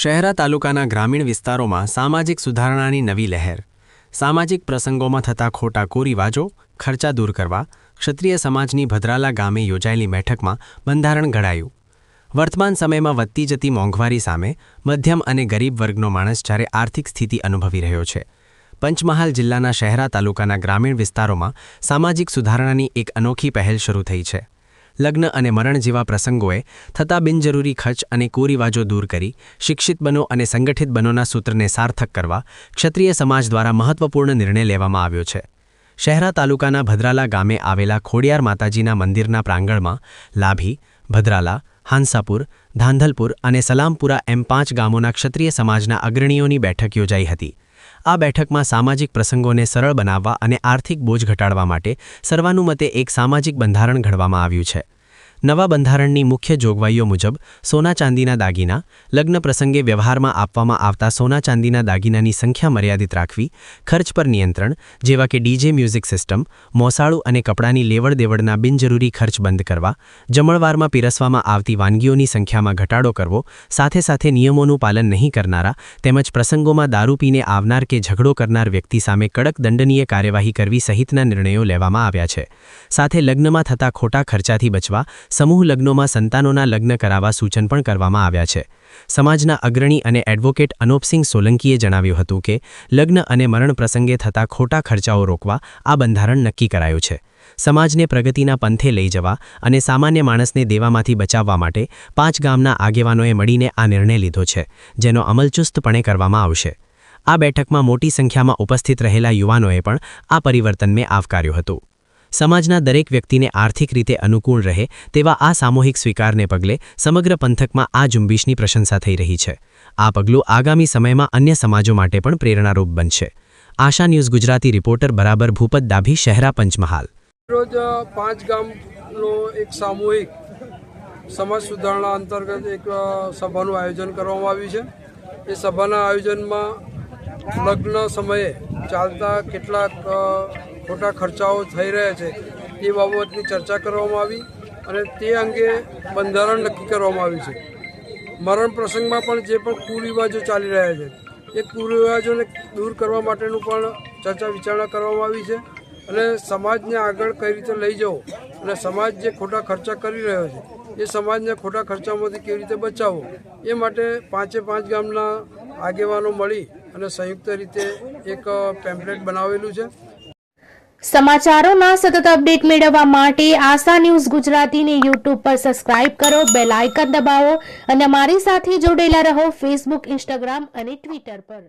શહેરા તાલુકાના ગ્રામીણ વિસ્તારોમાં સામાજિક સુધારણાની નવી લહેર. સામાજિક પ્રસંગોમાં થતા ખોટા કુરિવાજો, ખર્ચા દૂર કરવા ક્ષત્રિય સમાજની ભદ્રાલા ગામે યોજાયેલી બેઠકમાં બંધારણ ઘડાયું. વર્તમાન સમયમાં વધતી જતી મોંઘવારી સામે મધ્યમ અને ગરીબ વર્ગનો માણસ જ્યારે આર્થિક સ્થિતિ અનુભવી રહ્યો છે. પંચમહાલ જિલ્લાના શહેરા તાલુકાના ગ્રામીણ વિસ્તારોમાં સામાજિક સુધારણાની એક અનોખી પહેલ શરૂ થઈ છે. લગ્ન અને મરણ જેવા પ્રસંગોએ થતા બિનજરૂરી ખર્ચ અને કુરિવાજો દૂર કરી શિક્ષિત બનો અને સંગઠિત બનોના સૂત્રને સાર્થક કરવા ક્ષત્રિય સમાજ દ્વારા મહત્વપૂર્ણ નિર્ણય લેવામાં આવ્યો છે. શહેરા તાલુકાના ભદ્રાલા ગામે આવેલા ખોડિયાર માતાજીના મંદિરના પ્રાંગણમાં લાભી, ભદ્રાલા, હાંસાપુર, ધાંધલપુર અને સલામપુરા એમ 5 ગામોના ક્ષત્રિય સમાજના અગ્રણીઓની બેઠક યોજાઈ હતી. આ બેઠકમાં સામાજિક પ્રસંગોને સરળ બનાવવા અને આર્થિક બોજ ઘટાડવા માટે સર્વાનુમતે એક સામાજિક બંધારણ ઘડવામાં આવ્યું છે. નવા બંધારણની મુખ્ય જોગવાઈઓ મુજબ સોના ચાંદીના દાગીના, લગ્ન પ્રસંગે વ્યવહારમાં આપવામાં આવતા સોના ચાંદીના દાગીનાની સંખ્યા મર્યાદિત રાખવી, ખર્ચ પર નિયંત્રણ જેવા કે ડીજે મ્યુઝિક સિસ્ટમ, મોસાળું અને કપડાની લેવડ દેવડના બિનજરૂરી ખર્ચ બંધ કરવા, જમણવારમાં પીરસવામાં આવતી વાનગીઓની સંખ્યામાં ઘટાડો કરવો, સાથે સાથે નિયમોનું પાલન નહીં કરનારા તેમજ પ્રસંગોમાં દારૂ પીને આવનાર કે ઝઘડો કરનાર વ્યક્તિ સામે કડક દંડનીય કાર્યવાહી કરવી સહિતના નિર્ણયો લેવામાં આવ્યા છે. સાથે લગ્નમાં થતા ખોટા ખર્ચાથી બચવા સમૂહ લગ્નોમાં સંતાનોના લગ્ન કરાવવા સૂચન પણ કરવામાં આવ્યા છે. સમાજના અગ્રણી અને એડવોકેટ અનોપસિંહ સોલંકીએ જણાવ્યું હતું કે લગ્ન અને મરણ પ્રસંગે થતા ખોટા ખર્ચાઓ રોકવા આ બંધારણ નક્કી કરાયું છે. સમાજને પ્રગતિના પંથે લઈ જવા અને સામાન્ય માણસને દેવામાંથી બચાવવા માટે 5 ગામના આગેવાનોએ મળીને આ નિર્ણય લીધો છે, જેનો અમલ ચુસ્તપણે કરવામાં આવશે. આ બેઠકમાં મોટી સંખ્યામાં ઉપસ્થિત રહેલા યુવાનોએ પણ આ પરિવર્તનને આવકાર્યું હતું. સમાજના દરેક વ્યક્તિને આર્થિક રીતે અનુકૂળ રહે તેવા આ સામૂહિક સ્વીકારને પગલે સમગ્ર પંથકમાં આ ઝુંબેશની પ્રશંસા થઈ રહી છે. આ પગલું આગામી સમયમાં અન્ય સમાજો માટે પણ પ્રેરણારૂપ બનશે. આશા ન્યૂઝ ગુજરાતી રિપોર્ટર બરાબર ભૂપત ડાભી, શહેરા, પંચમહાલ. રોજ 5 ગામનો એક સામૂહિક સમાજ સુધારણા અંતર્ગત એક સભાનું આયોજન કરવામાં આવ્યું છે. એ સભાના આયોજનમાં લગ્ન સમયે ચાલતા કેટલાક ખોટા ખર્ચાઓ થઈ રહ્યા છે એ બાબતની ચર્ચા કરવામાં આવી અને તે અંગે બંધારણ નક્કી કરવામાં આવ્યું છે. મરણ પ્રસંગમાં પણ જે પણ કુરિવાજો ચાલી રહ્યા છે એ કુરિવાજોને દૂર કરવા માટેનું પણ ચર્ચા વિચારણા કરવામાં આવી છે અને સમાજને આગળ કઈ રીતે લઈ જવો અને સમાજ જે ખોટા ખર્ચા કરી રહ્યો છે એ સમાજને ખોટા ખર્ચામાંથી કેવી રીતે બચાવવો એ માટે 5 ગામના આગેવાનો મળી અને સંયુક્ત રીતે એક પેમ્પલેટ બનાવેલું છે. સમાચારોના સતત અપડેટ મેળવવા માટે આશા ન્યૂઝ ગુજરાતીને YouTube પર સબસ્ક્રાઇબ કરો, બેલ આઇકન દબાવો અને અમારી સાથે જોડેલા રહો Facebook, Instagram અને Twitter પર.